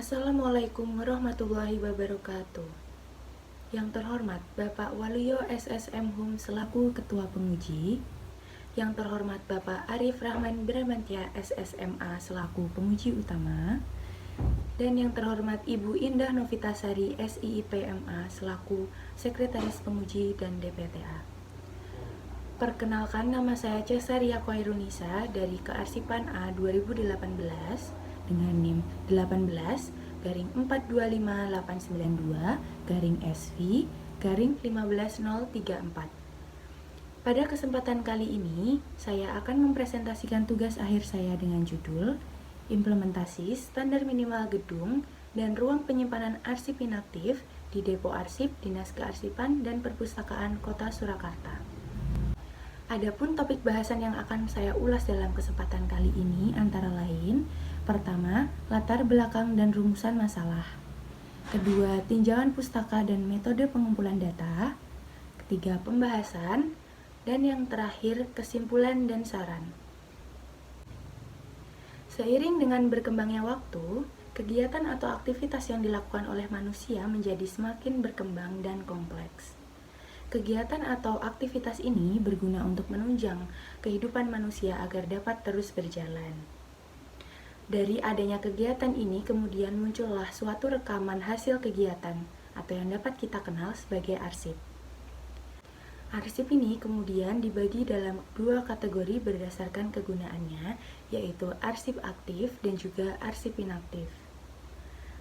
Assalamualaikum warahmatullahi wabarakatuh. Yang terhormat Bapak Waluyo SSM Hum selaku Ketua Penguji, yang terhormat Bapak Arif Rahman Bramantia SSMA selaku Penguji Utama, dan yang terhormat Ibu Indah Novitasari SIIPMA selaku Sekretaris Penguji dan DPTA. Perkenalkan, nama saya Cesaria Khairunisa dari Kearsipan A 2018 dengan NIM 18-425892-SV-15034. Pada kesempatan kali ini, saya akan mempresentasikan tugas akhir saya dengan judul Implementasi Standar Minimal Gedung dan Ruang Penyimpanan Arsip Inaktif di Depo Arsip Dinas Kearsipan dan Perpustakaan Kota Surakarta. Adapun topik bahasan yang akan saya ulas dalam kesempatan kali ini antara lain: pertama, latar belakang dan rumusan masalah. Kedua, tinjauan pustaka dan metode pengumpulan data. Ketiga, pembahasan. Dan yang terakhir, kesimpulan dan saran. Seiring dengan berkembangnya waktu, kegiatan atau aktivitas yang dilakukan oleh manusia menjadi semakin berkembang dan kompleks. Kegiatan atau aktivitas ini berguna untuk menunjang kehidupan manusia agar dapat terus berjalan. Dari adanya kegiatan ini kemudian muncullah suatu rekaman hasil kegiatan atau yang dapat kita kenal sebagai arsip. Arsip ini kemudian dibagi dalam dua kategori berdasarkan kegunaannya, yaitu arsip aktif dan juga arsip inaktif.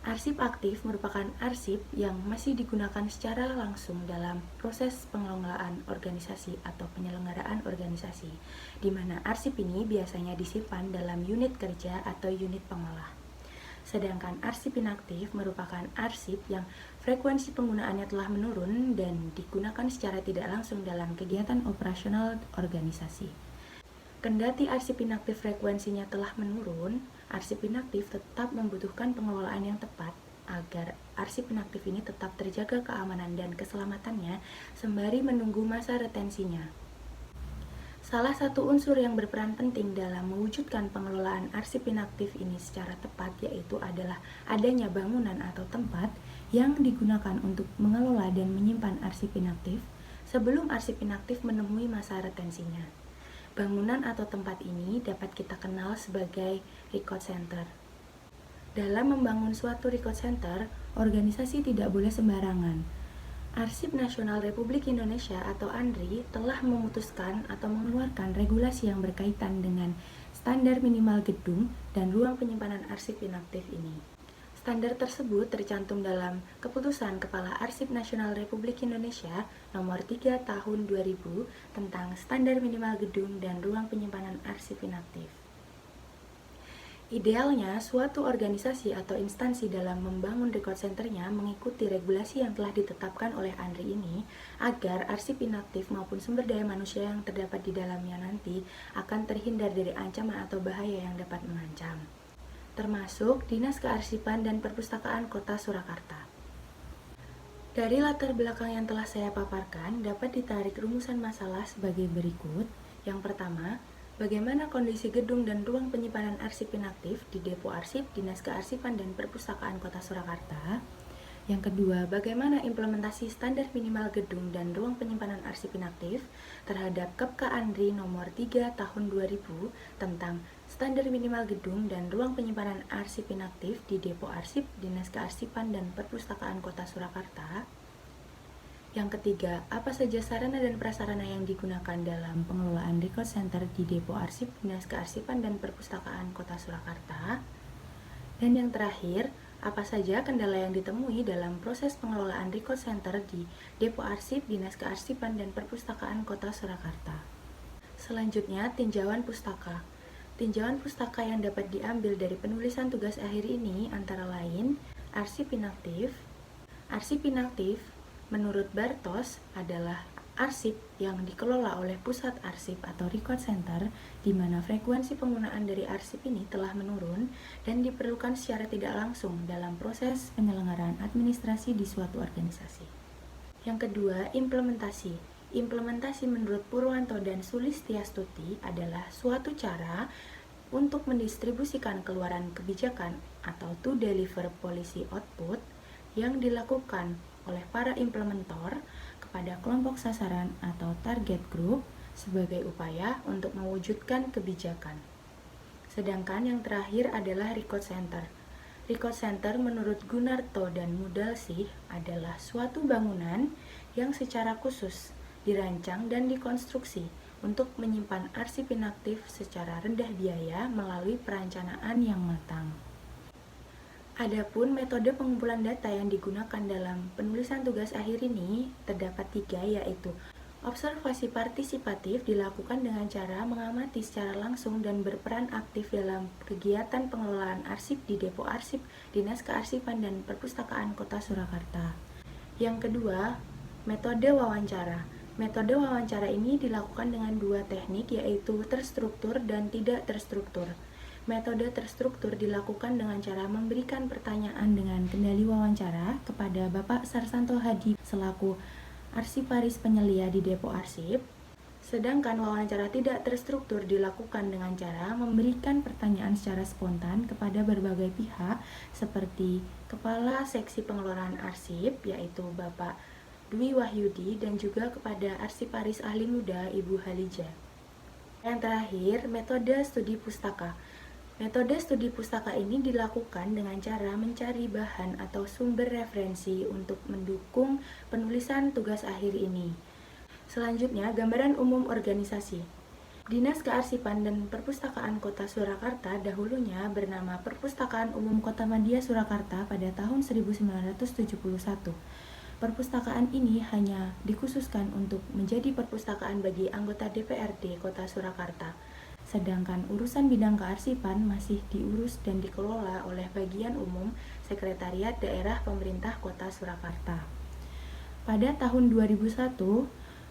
Arsip aktif merupakan arsip yang masih digunakan secara langsung dalam proses pengelolaan organisasi atau penyelenggaraan organisasi, di mana arsip ini biasanya disimpan dalam unit kerja atau unit pengolah. Sedangkan arsip inaktif merupakan arsip yang frekuensi penggunaannya telah menurun dan digunakan secara tidak langsung dalam kegiatan operasional organisasi. Kendati arsip inaktif frekuensinya telah menurun, arsip inaktif tetap membutuhkan pengelolaan yang tepat agar arsip inaktif ini tetap terjaga keamanan dan keselamatannya sembari menunggu masa retensinya. Salah satu unsur yang berperan penting dalam mewujudkan pengelolaan arsip inaktif ini secara tepat yaitu adalah adanya bangunan atau tempat yang digunakan untuk mengelola dan menyimpan arsip inaktif sebelum arsip inaktif menemui masa retensinya. Bangunan atau tempat ini dapat kita kenal sebagai record center. Dalam membangun suatu record center, organisasi tidak boleh sembarangan. Arsip Nasional Republik Indonesia atau ANRI telah memutuskan atau mengeluarkan regulasi yang berkaitan dengan standar minimal gedung dan ruang penyimpanan arsip inaktif ini. Standar tersebut tercantum dalam Keputusan Kepala Arsip Nasional Republik Indonesia Nomor 3 Tahun 2000 tentang Standar Minimal Gedung dan Ruang Penyimpanan Arsip Inaktif. Idealnya, suatu organisasi atau instansi dalam membangun record centernya mengikuti regulasi yang telah ditetapkan oleh ANRI ini agar arsip inaktif maupun sumber daya manusia yang terdapat di dalamnya nanti akan terhindar dari ancaman atau bahaya yang dapat mengancam, termasuk Dinas Kearsipan dan Perpustakaan Kota Surakarta. Dari latar belakang yang telah saya paparkan, dapat ditarik rumusan masalah sebagai berikut. Yang pertama, bagaimana kondisi gedung dan ruang penyimpanan arsip inaktif di Depo Arsip, Dinas Kearsipan dan Perpustakaan Kota Surakarta. Yang kedua, bagaimana implementasi standar minimal gedung dan ruang penyimpanan arsip inaktif terhadap KEPK ANRI Nomor 3 Tahun 2000 tentang standar minimal gedung dan ruang penyimpanan arsip inaktif di Depo Arsip, Dinas Kearsipan dan Perpustakaan Kota Surakarta. Yang ketiga, apa saja sarana dan prasarana yang digunakan dalam pengelolaan record center di Depo Arsip, Dinas Kearsipan dan Perpustakaan Kota Surakarta. Dan yang terakhir, apa saja kendala yang ditemui dalam proses pengelolaan record center di Depo Arsip, Dinas Kearsipan dan Perpustakaan Kota Surakarta. Selanjutnya, tinjauan pustaka. Tinjauan pustaka yang dapat diambil dari penulisan tugas akhir ini antara lain arsip inaktif. Arsip inaktif menurut Bartos adalah arsip yang dikelola oleh pusat arsip atau record center di mana frekuensi penggunaan dari arsip ini telah menurun dan diperlukan secara tidak langsung dalam proses penyelenggaraan administrasi di suatu organisasi. Yang kedua, implementasi. Implementasi menurut Purwanto dan Sulistiastuti adalah suatu cara untuk mendistribusikan keluaran kebijakan atau to deliver policy output yang dilakukan oleh para implementer kepada kelompok sasaran atau target group sebagai upaya untuk mewujudkan kebijakan. Sedangkan yang terakhir adalah record center. Record center menurut Gunarto dan Mudalsih adalah suatu bangunan yang secara khusus dirancang dan dikonstruksi untuk menyimpan arsip inaktif secara rendah biaya melalui perencanaan yang matang. Adapun metode pengumpulan data yang digunakan dalam penulisan tugas akhir ini terdapat 3, yaitu observasi partisipatif dilakukan dengan cara mengamati secara langsung dan berperan aktif dalam kegiatan pengelolaan arsip di Depo Arsip Dinas Kearsipan dan Perpustakaan Kota Surakarta. Yang kedua, metode wawancara. Metode wawancara ini dilakukan dengan 2 teknik, yaitu terstruktur dan tidak terstruktur. Metode terstruktur dilakukan dengan cara memberikan pertanyaan dengan kendali wawancara kepada Bapak Sarsanto Hadi selaku arsiparis penyelia di Depo Arsip. Sedangkan wawancara tidak terstruktur dilakukan dengan cara memberikan pertanyaan secara spontan kepada berbagai pihak seperti Kepala Seksi Pengelolaan Arsip yaitu Bapak Dwi Wahyudi dan juga kepada arsiparis ahli muda Ibu Halija. Yang terakhir, metode studi pustaka. Metode studi pustaka ini dilakukan dengan cara mencari bahan atau sumber referensi untuk mendukung penulisan tugas akhir ini. Selanjutnya, gambaran umum organisasi. Dinas Kearsipan dan Perpustakaan Kota Surakarta dahulunya bernama Perpustakaan Umum Kota Madya Surakarta pada tahun 1971. Perpustakaan ini hanya dikhususkan untuk menjadi perpustakaan bagi anggota DPRD Kota Surakarta. Sedangkan urusan bidang kearsipan masih diurus dan dikelola oleh Bagian Umum Sekretariat Daerah Pemerintah Kota Surakarta. Pada tahun 2001,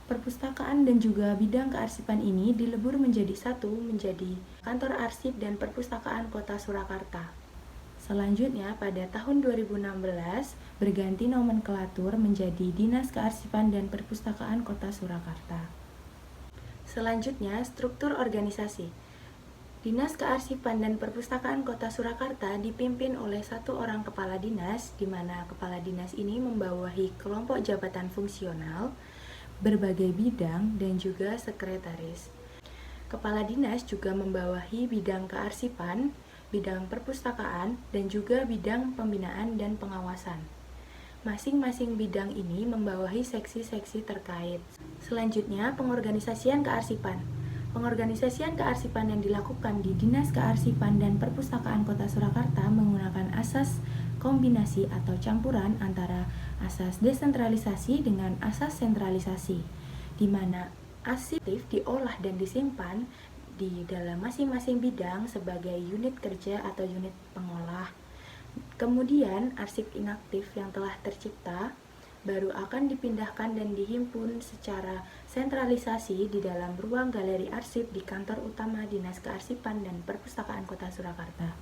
perpustakaan dan juga bidang kearsipan ini dilebur menjadi satu menjadi Kantor Arsip dan Perpustakaan Kota Surakarta. Selanjutnya, pada tahun 2016, berganti nomenklatur menjadi Dinas Kearsipan dan Perpustakaan Kota Surakarta. Selanjutnya, struktur organisasi. Dinas Kearsipan dan Perpustakaan Kota Surakarta dipimpin oleh 1 orang kepala dinas, di mana kepala dinas ini membawahi kelompok jabatan fungsional, berbagai bidang, dan juga sekretaris. Kepala dinas juga membawahi bidang kearsipan, bidang perpustakaan, dan juga bidang pembinaan dan pengawasan. Masing-masing bidang ini membawahi seksi-seksi terkait. Selanjutnya, pengorganisasian kearsipan. Pengorganisasian kearsipan yang dilakukan di Dinas Kearsipan dan Perpustakaan Kota Surakarta menggunakan asas kombinasi atau campuran antara asas desentralisasi dengan asas sentralisasi, di mana arsip diolah dan disimpan di dalam masing-masing bidang sebagai unit kerja atau unit pengolah. Kemudian, arsip inaktif yang telah tercipta baru akan dipindahkan dan dihimpun secara sentralisasi di dalam ruang galeri arsip di kantor utama Dinas Kearsipan dan Perpustakaan Kota Surakarta.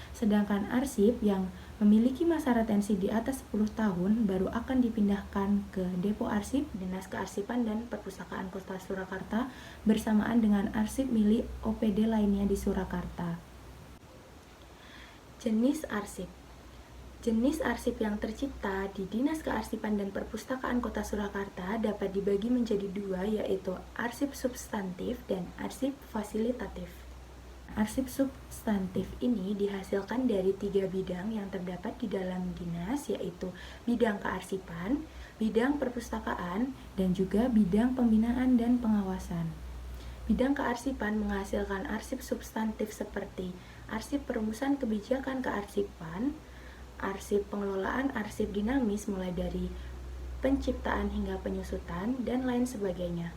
Sedangkan arsip yang memiliki masa retensi di atas 10 tahun baru akan dipindahkan ke Depo Arsip Dinas Kearsipan dan Perpustakaan Kota Surakarta bersamaan dengan arsip milik OPD lainnya di Surakarta. Jenis arsip. Jenis arsip yang tercipta di Dinas Kearsipan dan Perpustakaan Kota Surakarta dapat dibagi menjadi 2, yaitu arsip substantif dan arsip fasilitatif. Arsip substantif ini dihasilkan dari 3 bidang yang terdapat di dalam dinas, yaitu bidang kearsipan, bidang perpustakaan, dan juga bidang pembinaan dan pengawasan. Bidang kearsipan menghasilkan arsip substantif seperti arsip perumusan kebijakan kearsipan, arsip pengelolaan arsip dinamis mulai dari penciptaan hingga penyusutan, dan lain sebagainya.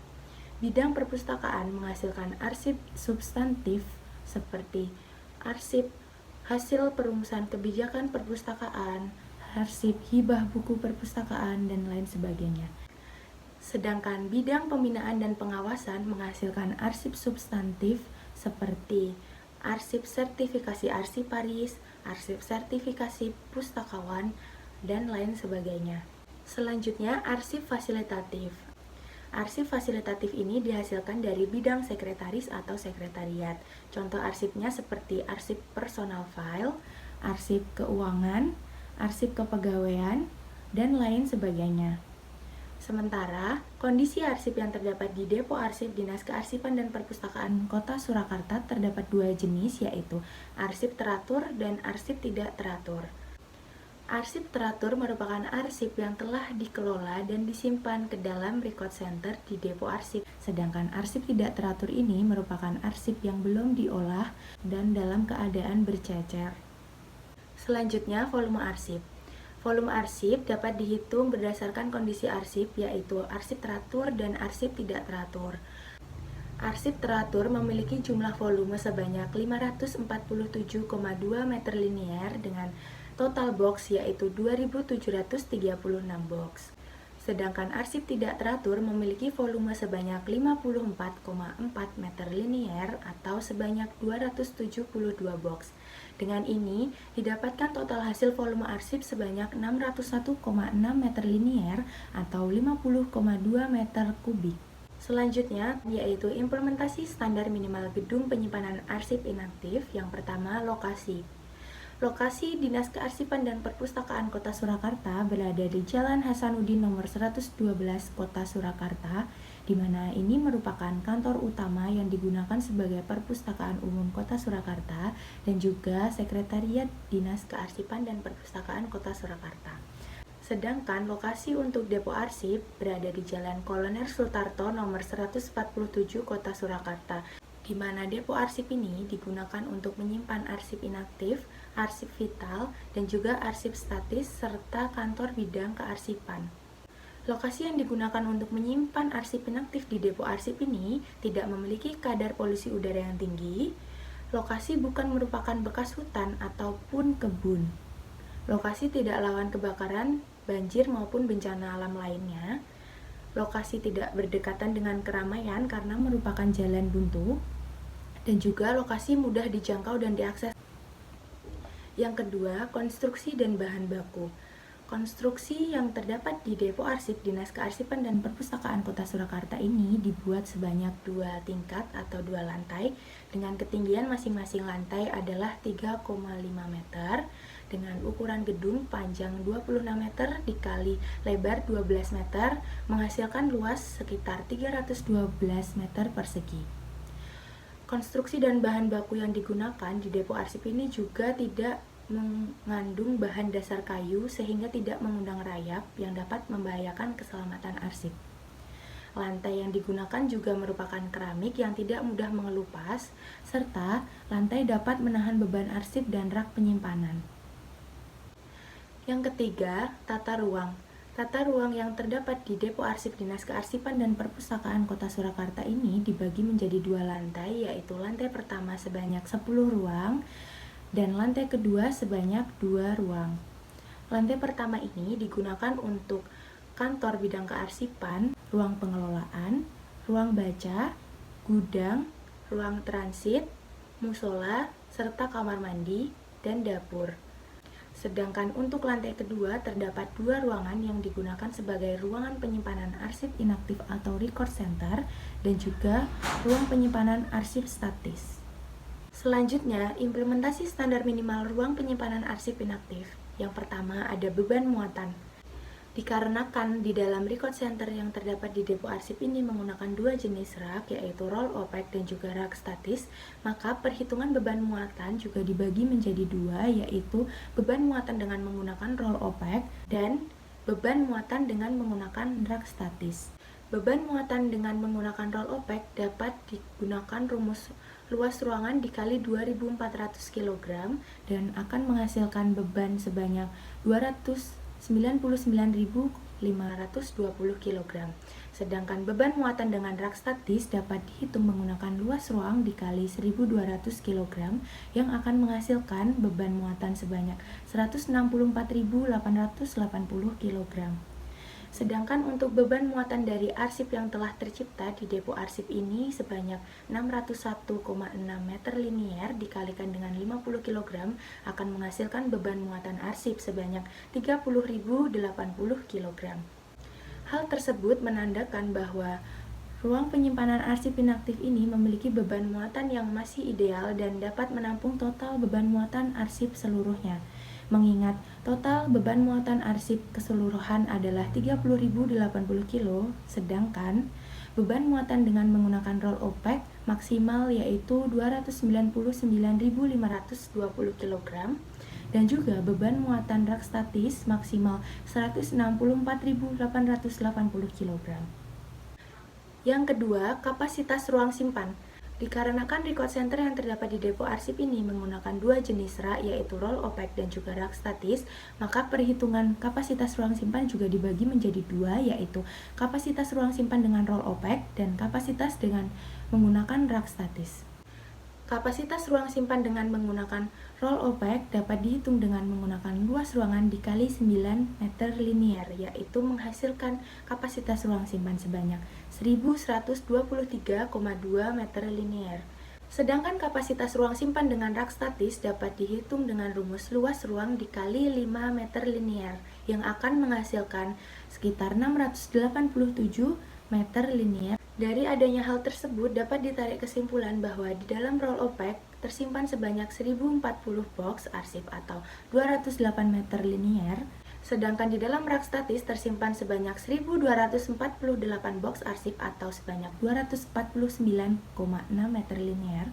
Bidang perpustakaan menghasilkan arsip substantif seperti arsip hasil perumusan kebijakan perpustakaan, arsip hibah buku perpustakaan, dan lain sebagainya. Sedangkan bidang pembinaan dan pengawasan menghasilkan arsip substantif seperti arsip sertifikasi arsiparis, arsip sertifikasi pustakawan, dan lain sebagainya. Selanjutnya, arsip fasilitatif. Arsip fasilitatif ini dihasilkan dari bidang sekretaris atau sekretariat. Contoh arsipnya seperti arsip personal file, arsip keuangan, arsip kepegawaian, dan lain sebagainya. Sementara, kondisi arsip yang terdapat di Depo Arsip Dinas Kearsipan dan Perpustakaan Kota Surakarta terdapat dua jenis, yaitu arsip teratur dan arsip tidak teratur. Arsip teratur merupakan arsip yang telah dikelola dan disimpan ke dalam record center di Depo Arsip. Sedangkan arsip tidak teratur ini merupakan arsip yang belum diolah dan dalam keadaan bercecer. Selanjutnya, volume arsip. Volume arsip dapat dihitung berdasarkan kondisi arsip, yaitu arsip teratur dan arsip tidak teratur. Arsip teratur memiliki jumlah volume sebanyak 547,2 meter linear dengan total box yaitu 2.736 box. Sedangkan arsip tidak teratur memiliki volume sebanyak 54,4 meter linear atau sebanyak 272 box. Dengan ini, didapatkan total hasil volume arsip sebanyak 601,6 meter linear atau 50,2 meter kubik. Selanjutnya, yaitu implementasi standar minimal gedung penyimpanan arsip inaktif. Yang pertama, lokasi. Lokasi Dinas Kearsipan dan Perpustakaan Kota Surakarta berada di Jalan Hasanuddin nomor 112 Kota Surakarta, di mana ini merupakan kantor utama yang digunakan sebagai Perpustakaan Umum Kota Surakarta dan juga Sekretariat Dinas Kearsipan dan Perpustakaan Kota Surakarta. Sedangkan lokasi untuk Depo Arsip berada di Jalan Kolonel Sutarto nomor 147 Kota Surakarta, di mana Depo Arsip ini digunakan untuk menyimpan arsip inaktif, arsip vital, dan juga arsip statis serta kantor bidang kearsipan. Lokasi yang digunakan untuk menyimpan arsip inaktif di Depo Arsip ini tidak memiliki kadar polusi udara yang tinggi. Lokasi bukan merupakan bekas hutan ataupun kebun. Lokasi tidak rawan kebakaran, banjir maupun bencana alam lainnya. Lokasi tidak berdekatan dengan keramaian karena merupakan jalan buntu. Dan juga lokasi mudah dijangkau dan diakses. Yang kedua, konstruksi dan bahan baku. Konstruksi yang terdapat di Depo Arsip Dinas Kearsipan dan Perpustakaan Kota Surakarta ini dibuat sebanyak 2 tingkat atau 2 lantai dengan ketinggian masing-masing lantai adalah 3,5 meter dengan ukuran gedung panjang 26 meter dikali lebar 12 meter menghasilkan luas sekitar 312 meter persegi. Konstruksi dan bahan baku yang digunakan di Depo Arsip ini juga tidak mengandung bahan dasar kayu sehingga tidak mengundang rayap yang dapat membahayakan keselamatan arsip. Lantai yang digunakan juga merupakan keramik yang tidak mudah mengelupas, serta lantai dapat menahan beban arsip dan rak penyimpanan. Yang ketiga, tata ruang. Tata ruang yang terdapat di Depo Arsip Dinas Kearsipan dan Perpustakaan Kota Surakarta ini dibagi menjadi 2 lantai, yaitu lantai pertama sebanyak 10 ruang dan lantai kedua sebanyak 2 ruang. Lantai pertama ini digunakan untuk kantor bidang kearsipan, ruang pengelolaan, ruang baca, gudang, ruang transit, musola, serta kamar mandi, dan dapur. Sedangkan untuk lantai kedua terdapat 2 ruangan yang digunakan sebagai ruangan penyimpanan arsip inaktif atau record center dan juga ruang penyimpanan arsip statis. Selanjutnya, implementasi standar minimal ruang penyimpanan arsip inaktif. Yang pertama ada beban muatan. Dikarenakan di dalam record center yang terdapat di Depo Arsip ini menggunakan 2 jenis rak, yaitu roll opaque dan juga rak statis, maka perhitungan beban muatan juga dibagi menjadi 2, yaitu beban muatan dengan menggunakan roll opaque dan beban muatan dengan menggunakan rak statis. Beban muatan dengan menggunakan roll opaque dapat digunakan rumus luas ruangan dikali 2.400 kg dan akan menghasilkan beban sebanyak 299.520 kg. Sedangkan beban muatan dengan rak statis dapat dihitung menggunakan luas ruang dikali 1.200 kg yang akan menghasilkan beban muatan sebanyak 164.880 kg. Sedangkan untuk beban muatan dari arsip yang telah tercipta di Depo Arsip ini sebanyak 601,6 meter linear dikalikan dengan 50 kg akan menghasilkan beban muatan arsip sebanyak 30.080 kg. Hal tersebut menandakan bahwa Ruang penyimpanan arsip inaktif ini memiliki beban muatan yang masih ideal dan dapat menampung total beban muatan arsip seluruhnya. Mengingat total beban muatan arsip keseluruhan adalah 30.080 kg, sedangkan beban muatan dengan menggunakan roll opaque maksimal yaitu 299.520 kg dan juga beban muatan rak statis maksimal 164.880 kg. Yang kedua, kapasitas ruang simpan. Dikarenakan record center yang terdapat di depo arsip ini menggunakan dua jenis rak yaitu roll opaque dan juga rak statis, maka perhitungan kapasitas ruang simpan juga dibagi menjadi dua yaitu kapasitas ruang simpan dengan roll opaque dan kapasitas dengan menggunakan rak statis. Kapasitas ruang simpan dengan menggunakan roll opaque dapat dihitung dengan menggunakan luas ruangan dikali 9 meter linear, yaitu menghasilkan kapasitas ruang simpan sebanyak 1123,2 meter linear. Sedangkan kapasitas ruang simpan dengan rak statis dapat dihitung dengan rumus luas ruang dikali 5 meter linear, yang akan menghasilkan sekitar 687 meter linear. Dari adanya hal tersebut dapat ditarik kesimpulan bahwa di dalam roll opaque tersimpan sebanyak 1040 box arsip atau 208 meter linear, sedangkan di dalam rak statis tersimpan sebanyak 1248 box arsip atau sebanyak 249,6 meter linear,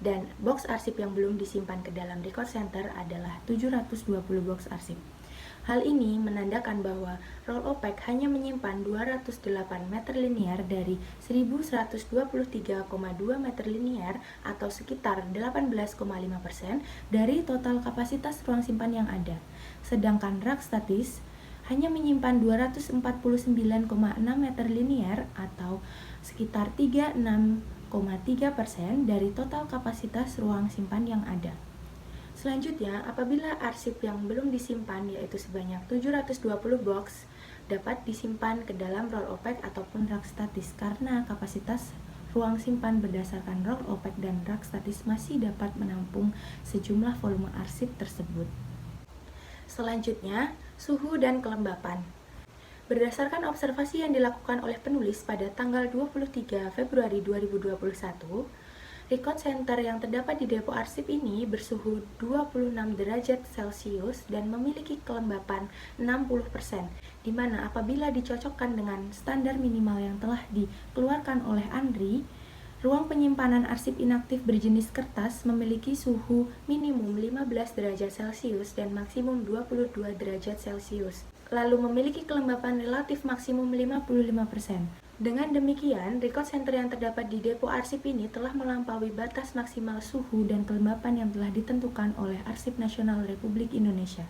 dan box arsip yang belum disimpan ke dalam record center adalah 720 box arsip. Hal ini menandakan bahwa roll opaque hanya menyimpan 208 meter linear dari 1123,2 meter linear atau sekitar 18,5% dari total kapasitas ruang simpan yang ada. Sedangkan rak statis hanya menyimpan 249,6 meter linear atau sekitar 36,3% dari total kapasitas ruang simpan yang ada. Selanjutnya, apabila arsip yang belum disimpan yaitu sebanyak 720 box dapat disimpan ke dalam roll opaque ataupun rak statis karena kapasitas ruang simpan berdasarkan roll opaque dan rak statis masih dapat menampung sejumlah volume arsip tersebut. Selanjutnya, suhu dan kelembapan. Berdasarkan observasi yang dilakukan oleh penulis pada tanggal 23 Februari 2021, record center yang terdapat di depo arsip ini bersuhu 26 derajat Celcius dan memiliki kelembapan 60%, di mana apabila dicocokkan dengan standar minimal yang telah dikeluarkan oleh ANRI, ruang penyimpanan arsip inaktif berjenis kertas memiliki suhu minimum 15 derajat Celcius dan maksimum 22 derajat Celcius, lalu memiliki kelembapan relatif maksimum 55%. Dengan demikian, record center yang terdapat di depo arsip ini telah melampaui batas maksimal suhu dan kelembapan yang telah ditentukan oleh Arsip Nasional Republik Indonesia.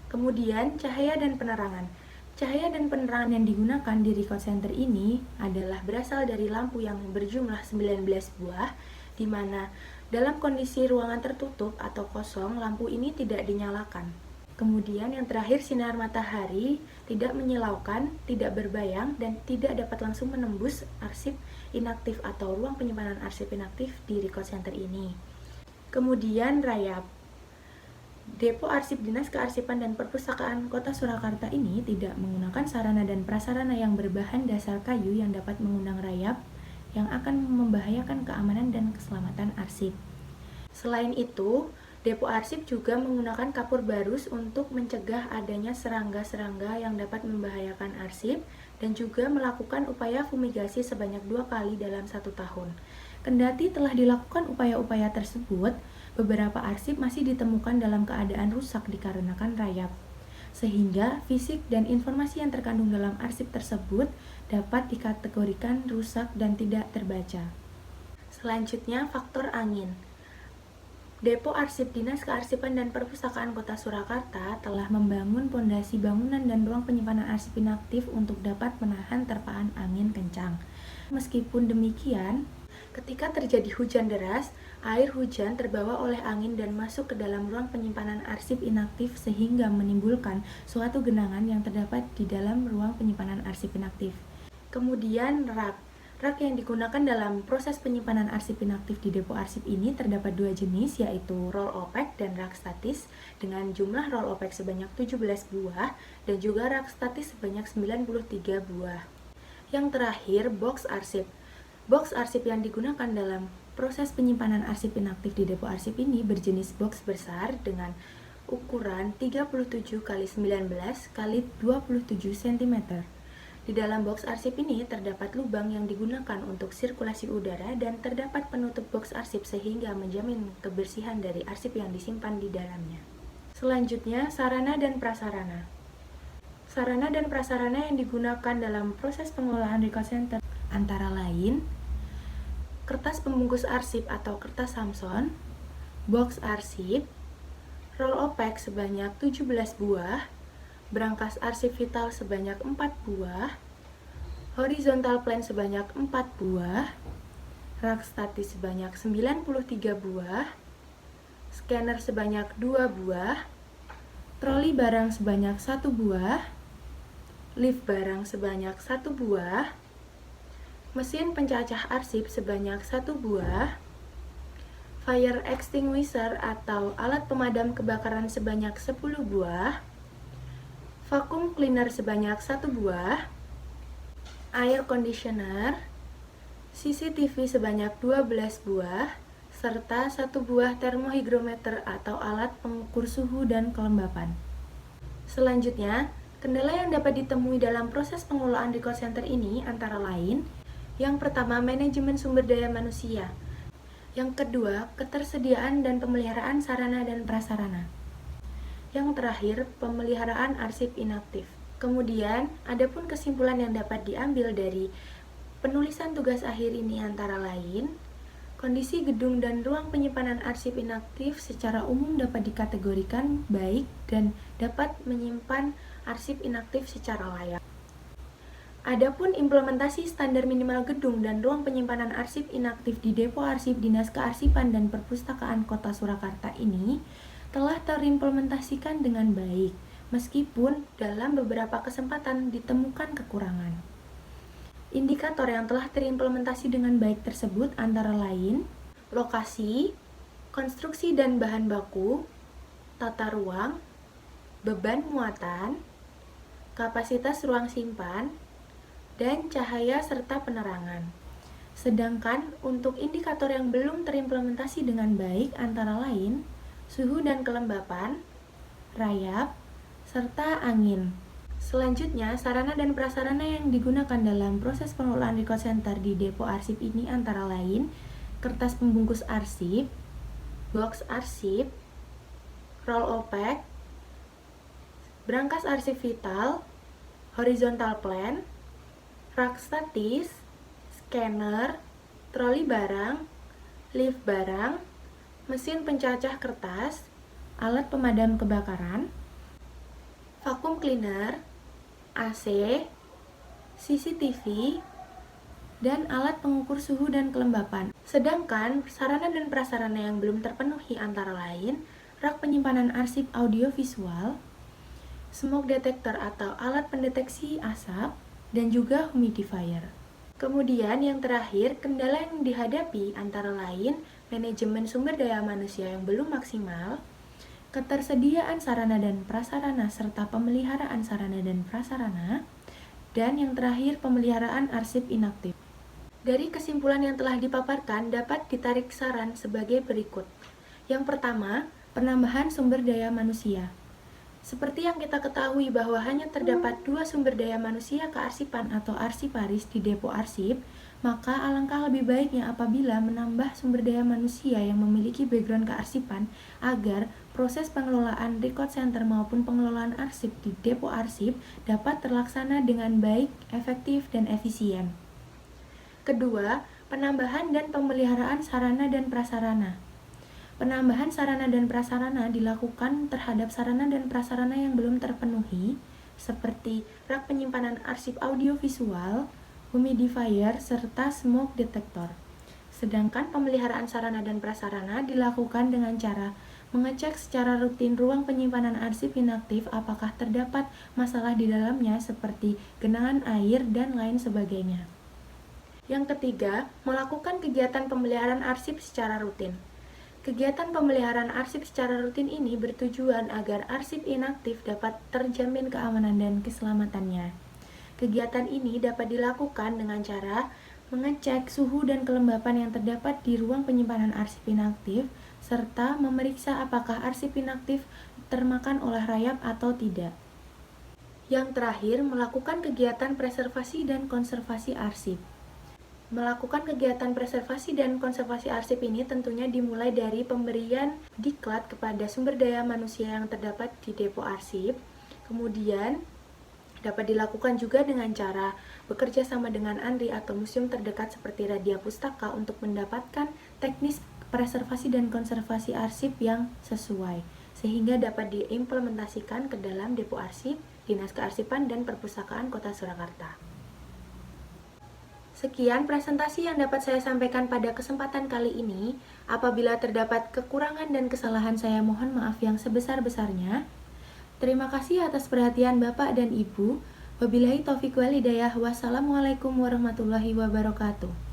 Kemudian, cahaya dan penerangan. Cahaya dan penerangan yang digunakan di record center ini adalah berasal dari lampu yang berjumlah 19 buah, di mana dalam kondisi ruangan tertutup atau kosong, lampu ini tidak dinyalakan. Kemudian yang terakhir, sinar matahari tidak menyilaukan, tidak berbayang, dan tidak dapat langsung menembus arsip inaktif atau ruang penyimpanan arsip inaktif di record center ini. Kemudian rayap. Depo Arsip Dinas Kearsipan dan Perpustakaan Kota Surakarta ini tidak menggunakan sarana dan prasarana yang berbahan dasar kayu yang dapat mengundang rayap yang akan membahayakan keamanan dan keselamatan arsip. Selain itu, depo arsip juga menggunakan kapur barus untuk mencegah adanya serangga-serangga yang dapat membahayakan arsip dan juga melakukan upaya fumigasi sebanyak 2 kali dalam 1 tahun. Kendati telah dilakukan upaya-upaya tersebut, beberapa arsip masih ditemukan dalam keadaan rusak dikarenakan rayap, sehingga fisik dan informasi yang terkandung dalam arsip tersebut dapat dikategorikan rusak dan tidak terbaca. Selanjutnya, faktor angin. Depo Arsip Dinas Kearsipan dan Perpustakaan Kota Surakarta telah membangun pondasi bangunan dan ruang penyimpanan arsip inaktif untuk dapat menahan terpaan angin kencang. Meskipun demikian, ketika terjadi hujan deras, air hujan terbawa oleh angin dan masuk ke dalam ruang penyimpanan arsip inaktif sehingga menimbulkan suatu genangan yang terdapat di dalam ruang penyimpanan arsip inaktif. Kemudian rak. Rak yang digunakan dalam proses penyimpanan arsip inaktif di depo arsip ini terdapat 2 jenis, yaitu roll opaque dan rak statis dengan jumlah roll opaque sebanyak 17 buah dan juga rak statis sebanyak 93 buah. Yang terakhir, box arsip. Box arsip yang digunakan dalam proses penyimpanan arsip inaktif di depo arsip ini berjenis box besar dengan ukuran 37 x 19 x 27 cm. Di dalam box arsip ini terdapat lubang yang digunakan untuk sirkulasi udara dan terdapat penutup box arsip sehingga menjamin kebersihan dari arsip yang disimpan di dalamnya. Selanjutnya, sarana dan prasarana. Sarana dan prasarana yang digunakan dalam proses pengelolaan record center antara lain kertas pembungkus arsip atau kertas Samson, box arsip, roll opaque sebanyak 17 buah, brankas arsip vital sebanyak 4 buah, horizontal plane sebanyak 4 buah, rak statis sebanyak 93 buah, scanner sebanyak 2 buah, troli barang sebanyak 1 buah, lift barang sebanyak 1 buah, mesin pencacah arsip sebanyak 1 buah, fire extinguisher atau alat pemadam kebakaran sebanyak 10 buah, vacuum cleaner sebanyak 1 buah, air conditioner, CCTV sebanyak 12 buah, serta 1 buah termohygrometer atau alat pengukur suhu dan kelembapan. Selanjutnya, kendala yang dapat ditemui dalam proses pengelolaan record center ini antara lain, yang pertama, manajemen sumber daya manusia. Yang kedua, ketersediaan dan pemeliharaan sarana dan prasarana. Yang terakhir, pemeliharaan arsip inaktif. Kemudian, adapun kesimpulan yang dapat diambil dari penulisan tugas akhir ini antara lain, kondisi gedung dan ruang penyimpanan arsip inaktif secara umum dapat dikategorikan baik dan dapat menyimpan arsip inaktif secara layak. Adapun implementasi standar minimal gedung dan ruang penyimpanan arsip inaktif di depo arsip Dinas Kearsipan dan Perpustakaan Kota Surakarta ini telah terimplementasikan dengan baik, meskipun dalam beberapa kesempatan ditemukan kekurangan. Indikator yang telah terimplementasi dengan baik tersebut antara lain lokasi, konstruksi dan bahan baku, tata ruang, beban muatan, kapasitas ruang simpan, dan cahaya serta penerangan. Sedangkan untuk indikator yang belum terimplementasi dengan baik antara lain suhu dan kelembapan, rayap, serta angin. Selanjutnya, sarana dan prasarana yang digunakan dalam proses pengelolaan record center di depo arsip ini antara lain kertas pembungkus arsip, box arsip, roll opaque, brankas arsip vital, horizontal plane, rak statis, scanner, troli barang, lift barang, mesin pencacah kertas, alat pemadam kebakaran, vacuum cleaner, AC, CCTV, dan alat pengukur suhu dan kelembapan. Sedangkan sarana dan prasarana yang belum terpenuhi antara lain rak penyimpanan arsip audiovisual, smoke detector atau alat pendeteksi asap, dan juga humidifier. Kemudian yang terakhir, kendala yang dihadapi antara lain manajemen sumber daya manusia yang belum maksimal, ketersediaan sarana dan prasarana serta pemeliharaan sarana dan prasarana, dan yang terakhir pemeliharaan arsip inaktif. Dari kesimpulan yang telah dipaparkan dapat ditarik saran sebagai berikut. Yang pertama, penambahan sumber daya manusia. Seperti yang kita ketahui bahwa hanya terdapat 2 sumber daya manusia kearsipan atau arsiparis di depo arsip, maka alangkah lebih baiknya apabila menambah sumber daya manusia yang memiliki background kearsipan agar proses pengelolaan record center maupun pengelolaan arsip di depo arsip dapat terlaksana dengan baik, efektif, dan efisien. Kedua, penambahan dan pemeliharaan sarana dan prasarana. Penambahan sarana dan prasarana dilakukan terhadap sarana dan prasarana yang belum terpenuhi, seperti rak penyimpanan arsip audiovisual, humidifier, serta smoke detector. Sedangkan pemeliharaan sarana dan prasarana dilakukan dengan cara mengecek secara rutin ruang penyimpanan arsip inaktif apakah terdapat masalah di dalamnya seperti genangan air dan lain sebagainya. Yang ketiga, melakukan kegiatan pemeliharaan arsip secara rutin. Kegiatan pemeliharaan arsip secara rutin ini bertujuan agar arsip inaktif dapat terjamin keamanan dan keselamatannya. Kegiatan ini dapat dilakukan dengan cara mengecek suhu dan kelembapan yang terdapat di ruang penyimpanan arsip inaktif, serta memeriksa apakah arsip inaktif termakan oleh rayap atau tidak. Yang terakhir, melakukan kegiatan preservasi dan konservasi arsip. Melakukan kegiatan preservasi dan konservasi arsip ini tentunya dimulai dari pemberian diklat kepada sumber daya manusia yang terdapat di depo arsip. Kemudian dapat dilakukan juga dengan cara bekerja sama dengan ANRI atau museum terdekat seperti Radia Pustaka untuk mendapatkan teknis preservasi dan konservasi arsip yang sesuai, sehingga dapat diimplementasikan ke dalam depo arsip, Dinas Kearsipan dan Perpustakaan Kota Surakarta. Sekian presentasi yang dapat saya sampaikan pada kesempatan kali ini. Apabila terdapat kekurangan dan kesalahan, saya mohon maaf yang sebesar-besarnya. Terima kasih atas perhatian Bapak dan Ibu. Wabillahi taufiq wal hidayah. Wassalamualaikum warahmatullahi wabarakatuh.